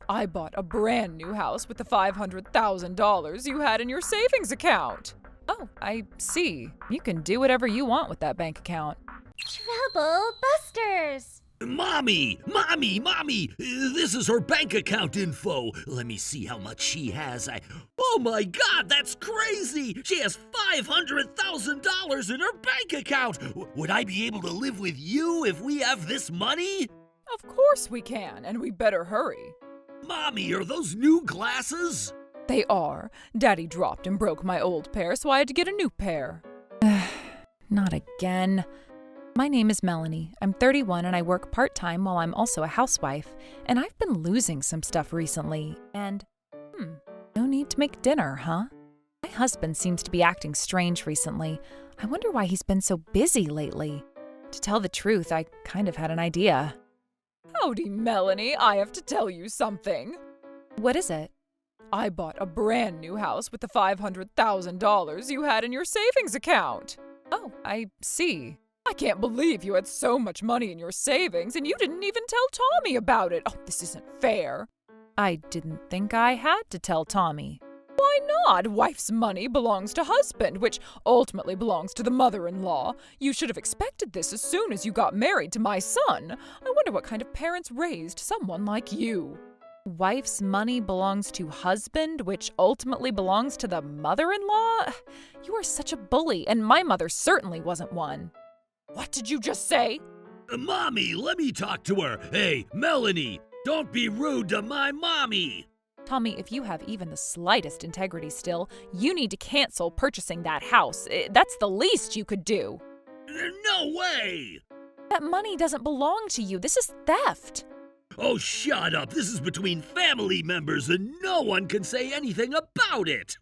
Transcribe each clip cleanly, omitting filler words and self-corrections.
I bought a brand new house with the $500,000 you had in your savings account. Oh, I see. You can do whatever you want with that bank account. Trouble Busters! Mommy! This is her bank account info. Let me see how much she has. Oh my God, that's crazy! She has $500,000 in her bank account. Would I be able to live with you if we have this money? Of course we can, and we better hurry. Mommy, are those new glasses? They are. Daddy dropped and broke my old pair, so I had to get a new pair. Not again. My name is Melanie. I'm 31 and I work part-time while I'm also a housewife. And I've been losing some stuff recently. And, no need to make dinner, huh? My husband seems to be acting strange recently. I wonder why he's been so busy lately. To tell the truth, I kind of had an idea. Howdy, Melanie. I have to tell you something. What is it? I bought a brand new house with the $500,000 you had in your savings account. Oh, I see. I can't believe you had so much money in your savings and you didn't even tell Tommy about it. Oh, this isn't fair. I didn't think I had to tell Tommy. Why not? Wife's money belongs to husband, which ultimately belongs to the mother-in-law. You should have expected this as soon as you got married to my son. I wonder what kind of parents raised someone like you. Wife's money belongs to husband, which ultimately belongs to the mother-in-law? You are such a bully, and my mother certainly wasn't one. What did you just say? Mommy, let me talk to her. Hey, Melanie, don't be rude to my mommy. Tommy, if you have even the slightest integrity still, you need to cancel purchasing that house. That's the least you could do. No way! That money doesn't belong to you. This is theft. Oh, shut up. This is between family members and no one can say anything about it.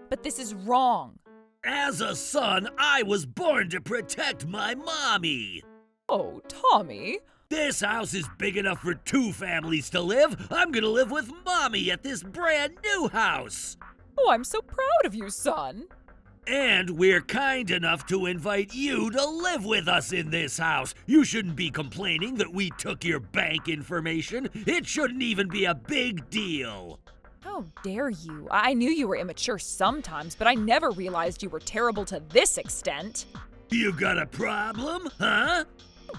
But this is wrong. As a son, I was born to protect my mommy. Oh, Tommy. This house is big enough for two families to live. I'm gonna live with mommy at this brand new house. Oh, I'm so proud of you, son. And we're kind enough to invite you to live with us in this house. You shouldn't be complaining that we took your bank information. It shouldn't even be a big deal. How dare you? I knew you were immature sometimes, but I never realized you were terrible to this extent. You got a problem, huh?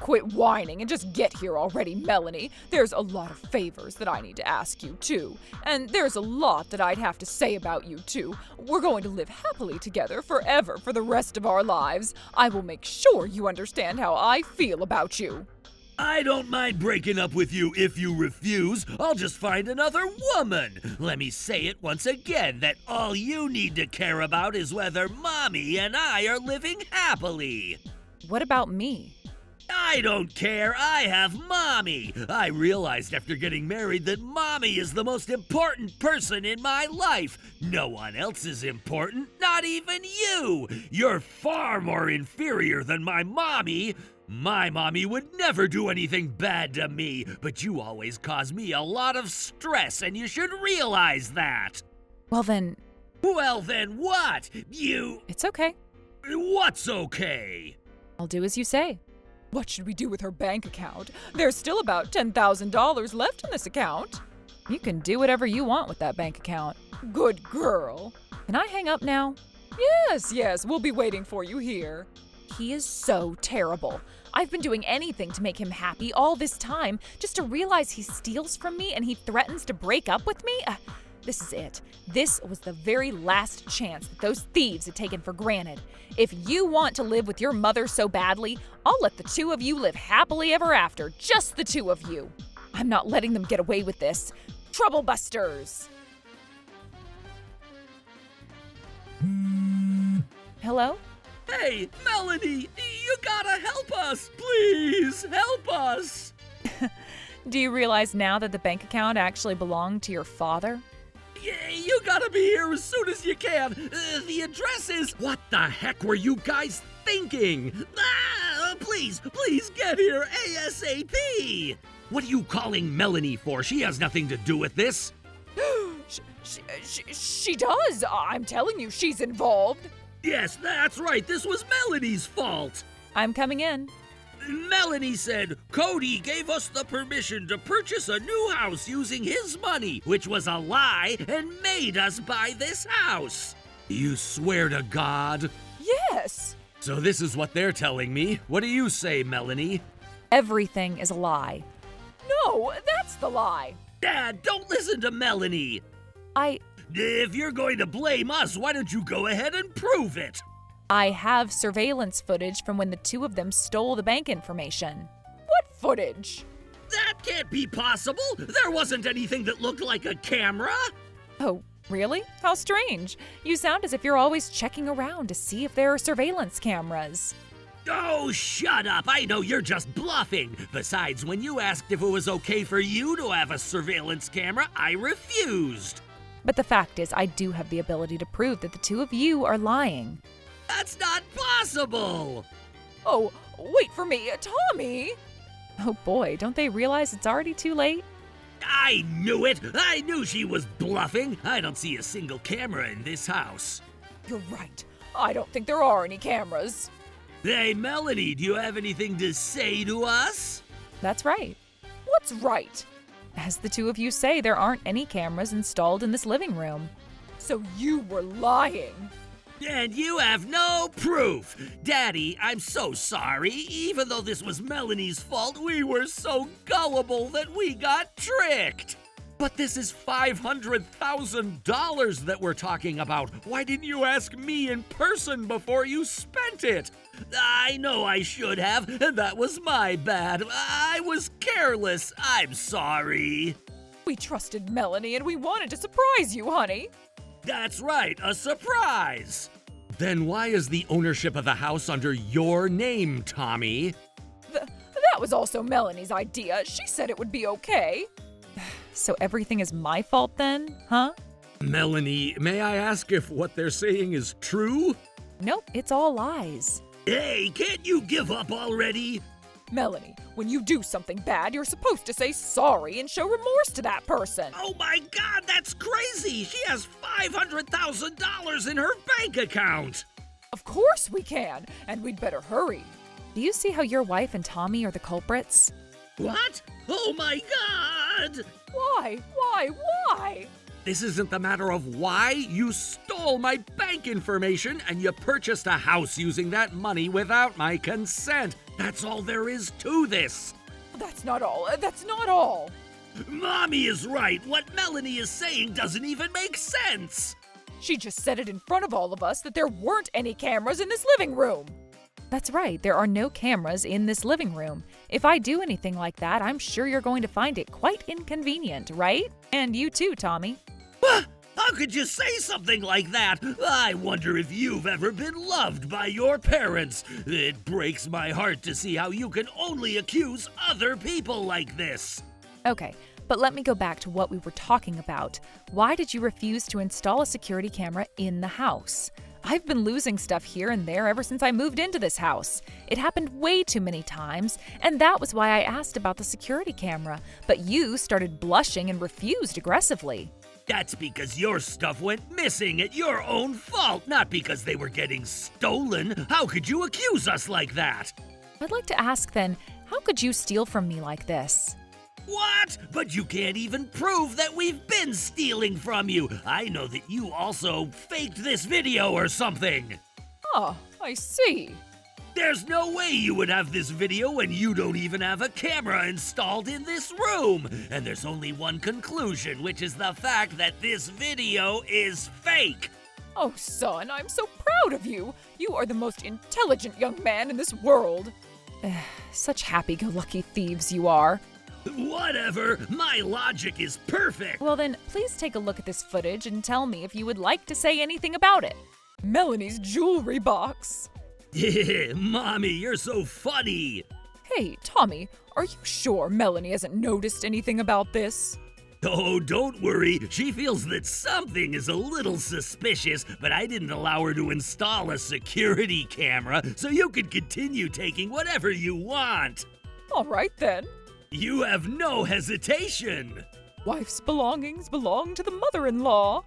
Quit whining and just get here already, Melanie. There's a lot of favors that I need to ask you, too. And there's a lot that I'd have to say about you, too. We're going to live happily together forever for the rest of our lives. I will make sure you understand how I feel about you. I don't mind breaking up with you if you refuse. I'll just find another woman. Let me say it once again that all you need to care about is whether mommy and I are living happily. What about me? I don't care. I have mommy. I realized after getting married that mommy is the most important person in my life. No one else is important, not even you. You're far more inferior than my mommy. My mommy would never do anything bad to me, but you always cause me a lot of stress, and you should realize that. Well then, what? it's okay. What's okay? I'll do as you say. What should we do with her bank account? There's still about $10,000 left in this account. You can do whatever you want with that bank account. Good girl. Can I hang up now? Yes, we'll be waiting for you here. He is so terrible. I've been doing anything to make him happy all this time, just to realize he steals from me and he threatens to break up with me? This is it. This was the very last chance that those thieves had taken for granted. If you want to live with your mother so badly, I'll let the two of you live happily ever after, just the two of you. I'm not letting them get away with this. Trouble Busters! Hello? Hey, Melanie, you gotta help us. Please, help us. Do you realize now that the bank account actually belonged to your father? You gotta be here as soon as you can. The address is... What the heck were you guys thinking? Please get here ASAP. What are you calling Melanie for? She has nothing to do with this. She does. I'm telling you, she's involved. Yes, that's right. This was Melanie's fault. I'm coming in. Melanie said Cody gave us the permission to purchase a new house using his money, which was a lie, and made us buy this house. You swear to God? Yes! So this is what they're telling me. What do you say, Melanie? Everything is a lie. No, that's the lie. Dad, don't listen to Melanie. If you're going to blame us, why don't you go ahead and prove it? I have surveillance footage from when the two of them stole the bank information. What footage? That can't be possible. There wasn't anything that looked like a camera. Oh, really? How strange. You sound as if you're always checking around to see if there are surveillance cameras. Oh, shut up. I know you're just bluffing. Besides, when you asked if it was okay for you to have a surveillance camera, I refused. But the fact is, I do have the ability to prove that the two of you are lying. That's not possible. Oh, wait for me, Tommy! Oh boy, don't they realize it's already too late? I knew it. I knew she was bluffing. I don't see a single camera in this house. You're right. I don't think there are any cameras. Hey, Melanie, do you have anything to say to us? That's right. What's right? As the two of you say, there aren't any cameras installed in this living room. So you were lying. And you have no proof. Daddy, I'm so sorry. Even though this was Melanie's fault, we were so gullible that we got tricked. But this is $500,000 that we're talking about. Why didn't you ask me in person before you spent it? I know I should have, and that was my bad. I was careless. I'm sorry. We trusted Melanie and we wanted to surprise you, honey. That's right, a surprise. Then why is the ownership of the house under your name, Tommy? That was also Melanie's idea. She said it would be okay. So everything is my fault then, huh? Melanie, may I ask if what they're saying is true? Nope, it's all lies. Hey, can't you give up already? Melanie, when you do something bad, you're supposed to say sorry and show remorse to that person. Oh my God, that's crazy! She has $500,000 in her bank account! Of course we can, and we'd better hurry. Do you see how your wife and Tommy are the culprits? What? Oh my God! Why? This isn't the matter of why. You stole my bank information and you purchased a house using that money without my consent. That's all there is to this. That's not all. Mommy is right. What Melanie is saying doesn't even make sense. She just said it in front of all of us that there weren't any cameras in this living room. That's right, there are no cameras in this living room. If I do anything like that, I'm sure you're going to find it quite inconvenient, right? And you too, Tommy. How could you say something like that? I wonder if you've ever been loved by your parents. It breaks my heart to see how you can only accuse other people like this. Okay, but let me go back to what we were talking about. Why did you refuse to install a security camera in the house? I've been losing stuff here and there ever since I moved into this house. It happened way too many times, and that was why I asked about the security camera. But you started blushing and refused aggressively. That's because your stuff went missing at your own fault, not because they were getting stolen. How could you accuse us like that? I'd like to ask then, how could you steal from me like this? What? But you can't even prove that we've been stealing from you. I know that you also faked this video or something. Oh, I see. There's no way you would have this video when you don't even have a camera installed in this room. And there's only one conclusion, which is the fact that this video is fake. Oh, son, I'm so proud of you. You are the most intelligent young man in this world. Such happy-go-lucky thieves you are. Whatever, my logic is perfect. Well then, please take a look at this footage and tell me if you would like to say anything about it. Melanie's jewelry box. Mommy, you're so funny. Hey, Tommy, are you sure Melanie hasn't noticed anything about this? Oh, don't worry. She feels that something is a little suspicious, but I didn't allow her to install a security camera, so you can continue taking whatever you want. All right then. You have no hesitation. Wife's belongings belong to the mother-in-law.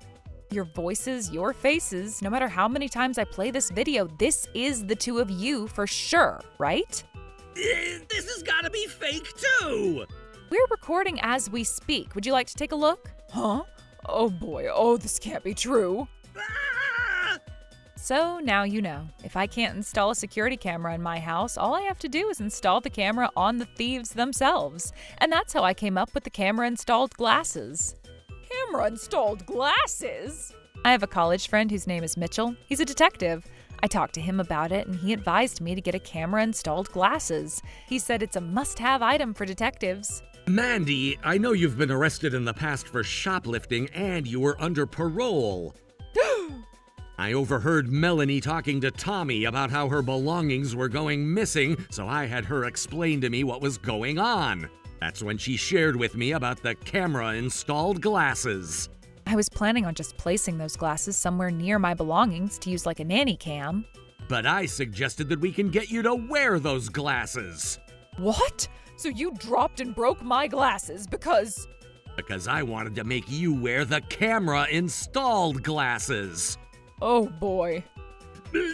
Your voices, your faces, no matter how many times I play this video, this is the two of you for sure, right? This has gotta be fake too! We're recording as we speak. Would you like to take a look? Huh? Oh boy, oh, this can't be true. Ah! So now you know. If I can't install a security camera in my house, all I have to do is install the camera on the thieves themselves. And that's how I came up with the camera-installed glasses. Camera-installed glasses? I have a college friend whose name is Mitchell. He's a detective. I talked to him about it, and he advised me to get a camera-installed glasses. He said it's a must-have item for detectives. Mandy, I know you've been arrested in the past for shoplifting and you were under parole. I overheard Melanie talking to Tommy about how her belongings were going missing, so I had her explain to me what was going on. That's when she shared with me about the camera-installed glasses. I was planning on just placing those glasses somewhere near my belongings to use like a nanny cam. But I suggested that we can get you to wear those glasses. What? So you dropped and broke my glasses because... Because I wanted to make you wear the camera-installed glasses. Oh boy.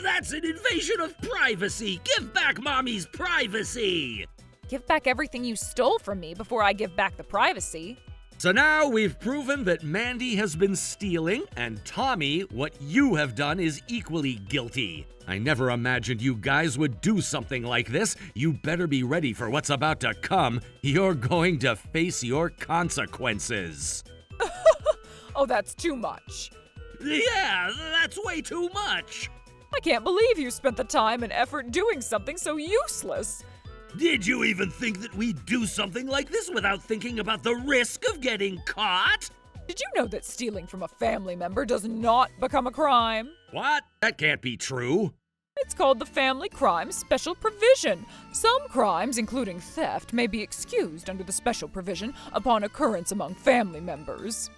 That's an invasion of privacy! Give back Mommy's privacy! Give back everything you stole from me before I give back the privacy. So now we've proven that Mandy has been stealing, and Tommy, what you have done is equally guilty. I never imagined you guys would do something like this. You better be ready for what's about to come. You're going to face your consequences. Oh, that's too much. Yeah, that's way too much! I can't believe you spent the time and effort doing something so useless. Did you even think that we'd do something like this without thinking about the risk of getting caught? Did you know that stealing from a family member does not become a crime? What? That can't be true. It's called the Family Crime Special Provision. Some crimes, including theft, may be excused under the special provision upon occurrence among family members.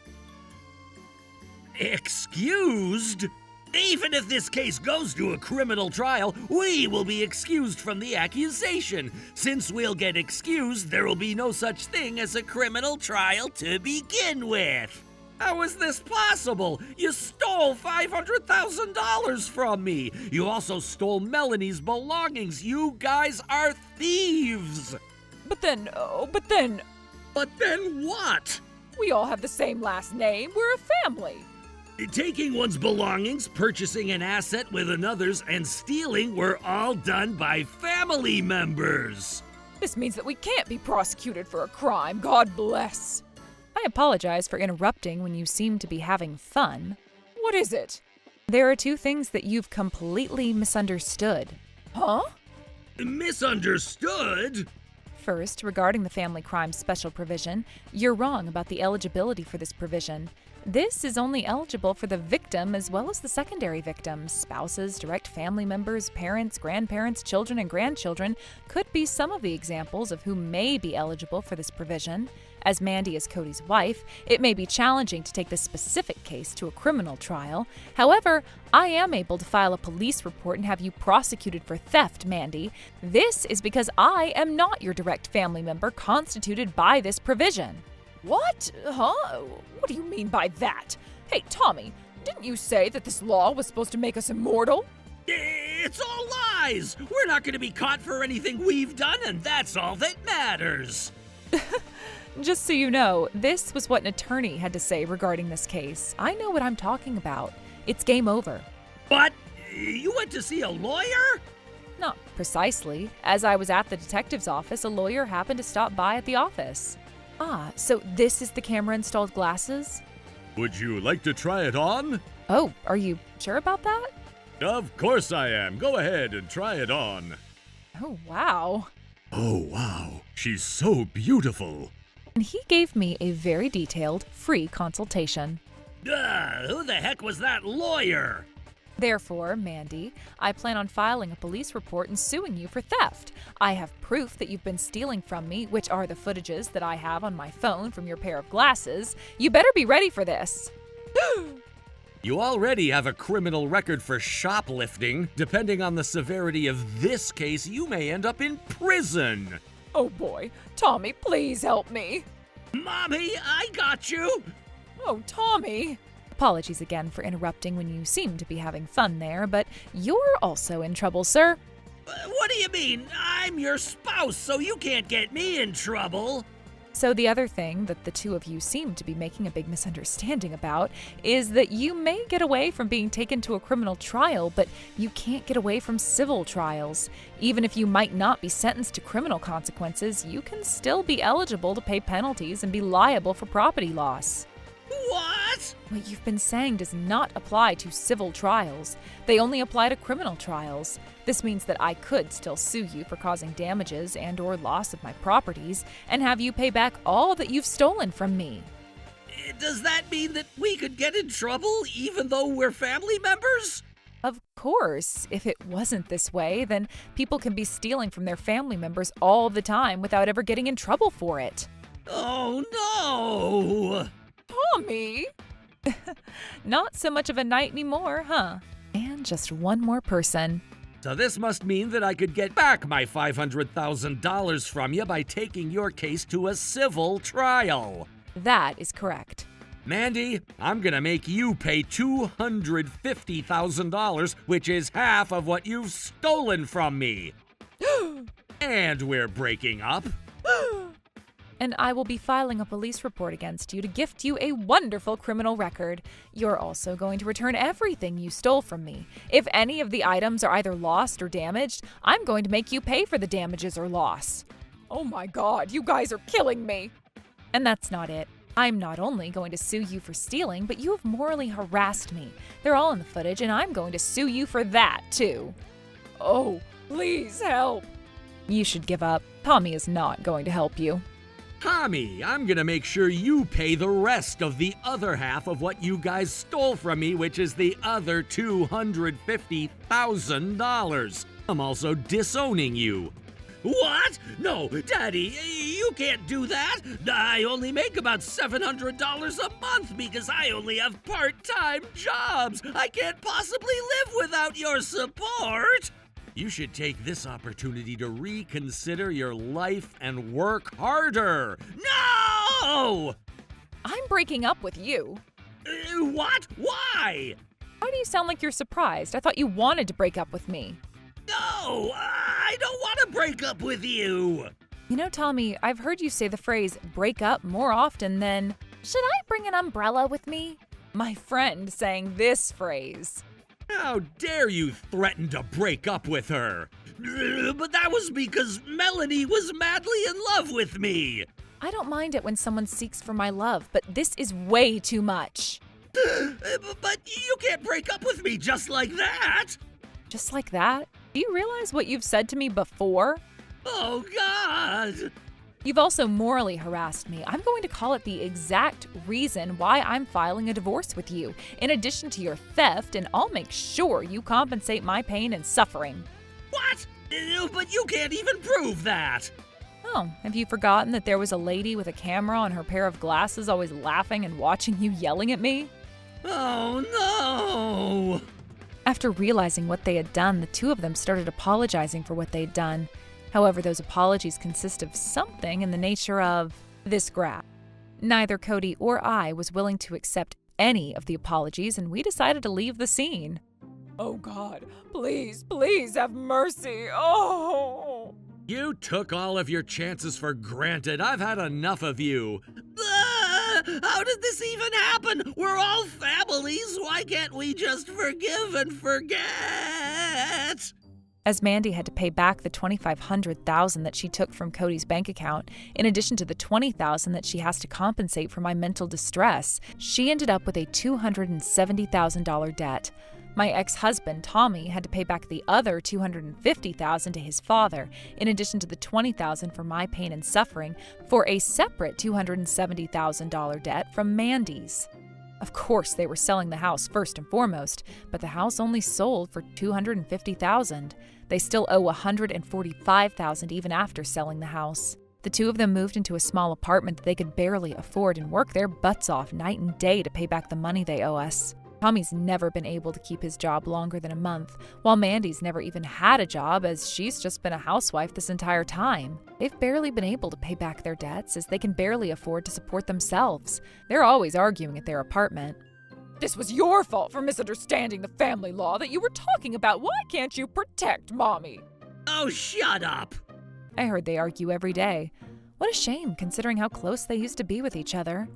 Excused? Even if this case goes to a criminal trial, we will be excused from the accusation. Since we'll get excused, there will be no such thing as a criminal trial to begin with. How is this possible? You stole $500,000 from me. You also stole Melanie's belongings. You guys are thieves. But then, But then what? we all have the same last name. We're a family. Taking one's belongings, purchasing an asset with another's, and stealing were all done by family members. This means that we can't be prosecuted for a crime. God bless. I apologize for interrupting when you seem to be having fun. What is it? There are two things that you've completely misunderstood. Huh? Misunderstood? First, regarding the Family Crime Special Provision, you're wrong about the eligibility for this provision. This is only eligible for the victim as well as the secondary victims. Spouses, direct family members, parents, grandparents, children, and grandchildren could be some of the examples of who may be eligible for this provision. As Mandy is Cody's wife, it may be challenging to take this specific case to a criminal trial. However, I am able to file a police report and have you prosecuted for theft, Mandy. This is because I am not your direct family member constituted by this provision. What? Huh? What do you mean by that? Hey, Tommy, didn't you say that this law was supposed to make us immortal? It's all lies! We're not gonna be caught for anything we've done, and that's all that matters! Just so you know, this was what an attorney had to say regarding this case. I know what I'm talking about. It's game over. What? You went to see a lawyer? Not precisely. As I was at the detective's office, a lawyer happened to stop by at the office. Ah, so this is the camera-installed glasses? Would you like to try it on? Oh, are you sure about that? Of course I am. Go ahead and try it on. Oh, wow. Oh, wow. She's so beautiful. And he gave me a very detailed, free consultation. Who the heck was that lawyer? Therefore, Mandy, I plan on filing a police report and suing you for theft. I have proof that you've been stealing from me, which are the footages that I have on my phone from your pair of glasses. You better be ready for this. You already have a criminal record for shoplifting. Depending on the severity of this case, you may end up in prison. Oh boy, Tommy, please help me. Mommy, I got you! Oh, Tommy. Apologies again for interrupting when you seem to be having fun there, but you're also in trouble, sir. What do you mean? I'm your spouse, so you can't get me in trouble. So the other thing that the two of you seem to be making a big misunderstanding about is that you may get away from being taken to a criminal trial, but you can't get away from civil trials. Even if you might not be sentenced to criminal consequences, you can still be eligible to pay penalties and be liable for property loss. What? What you've been saying does not apply to civil trials. They only apply to criminal trials. This means that I could still sue you for causing damages and/or loss of my properties and have you pay back all that you've stolen from me. Does that mean that we could get in trouble even though we're family members? Of course, if it wasn't this way, then people can be stealing from their family members all the time without ever getting in trouble for it. Oh no! Tommy! Not so much of a night anymore, huh? And just one more person. So this must mean that I could get back my $500,000 from you by taking your case to a civil trial. That is correct. Mandy, I'm gonna make you pay $250,000, which is half of what you've stolen from me. And we're breaking up. And I will be filing a police report against you to gift you a wonderful criminal record. You're also going to return everything you stole from me. If any of the items are either lost or damaged, I'm going to make you pay for the damages or loss. Oh my God, you guys are killing me! And that's not it. I'm not only going to sue you for stealing, but you have morally harassed me. They're all in the footage, and I'm going to sue you for that, too. Oh, please help. You should give up. Tommy is not going to help you. Tommy, I'm gonna make sure you pay the rest of the other half of what you guys stole from me, which is the other $250,000. I'm also disowning you. What? No, Daddy, you can't do that. I only make about $700 a month because I only have part-time jobs. I can't possibly live without your support. You should take this opportunity to reconsider your life and work harder. No! I'm breaking up with you. What? Why? Why do you sound like you're surprised? I thought you wanted to break up with me. No, I don't want to break up with you. You know, Tommy, I've heard you say the phrase break up more often than, should I bring an umbrella with me? My friend sang this phrase. How dare you threaten to break up with her? But that was because Melanie was madly in love with me. I don't mind it when someone seeks for my love, but this is way too much. But you can't break up with me just like that. Just like that? Do you realize what you've said to me before? Oh, God. You've also morally harassed me. I'm going to call it the exact reason why I'm filing a divorce with you, in addition to your theft, and I'll make sure you compensate my pain and suffering. What? But you can't even prove that. Oh, have you forgotten that there was a lady with a camera on her pair of glasses always laughing and watching you yelling at me? Oh, no. After realizing what they had done, the two of them started apologizing for what they'd done. However, those apologies consist of something in the nature of this graph. Neither Cody or I was willing to accept any of the apologies, and we decided to leave the scene. Oh God, please, please have mercy. Oh! You took all of your chances for granted. I've had enough of you. How did this even happen? We're all families. Why can't we just forgive and forget? As Mandy had to pay back the $2,500 that she took from Cody's bank account, in addition to the $20,000 that she has to compensate for my mental distress, she ended up with a $270,000 debt. My ex-husband, Tommy, had to pay back the other $250,000 to his father, in addition to the $20,000 for my pain and suffering, for a separate $270,000 debt from Mandy's. Of course, they were selling the house first and foremost, but the house only sold for $250,000. They still owe $145,000 even after selling the house. The two of them moved into a small apartment that they could barely afford and work their butts off night and day to pay back the money they owe us. Tommy's never been able to keep his job longer than a month, while Mandy's never even had a job as she's just been a housewife this entire time. They've barely been able to pay back their debts as they can barely afford to support themselves. They're always arguing at their apartment. This was your fault for misunderstanding the family law that you were talking about. Why can't you protect Mommy? Oh, shut up! I heard they argue every day. What a shame, considering how close they used to be with each other.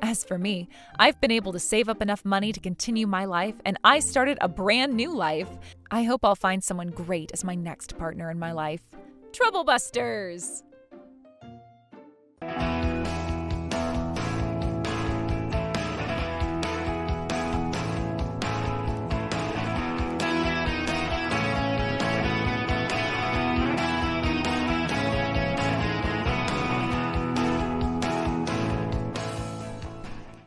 As for me, I've been able to save up enough money to continue my life, and I started a brand new life. I hope I'll find someone great as my next partner in my life. Trouble Busters!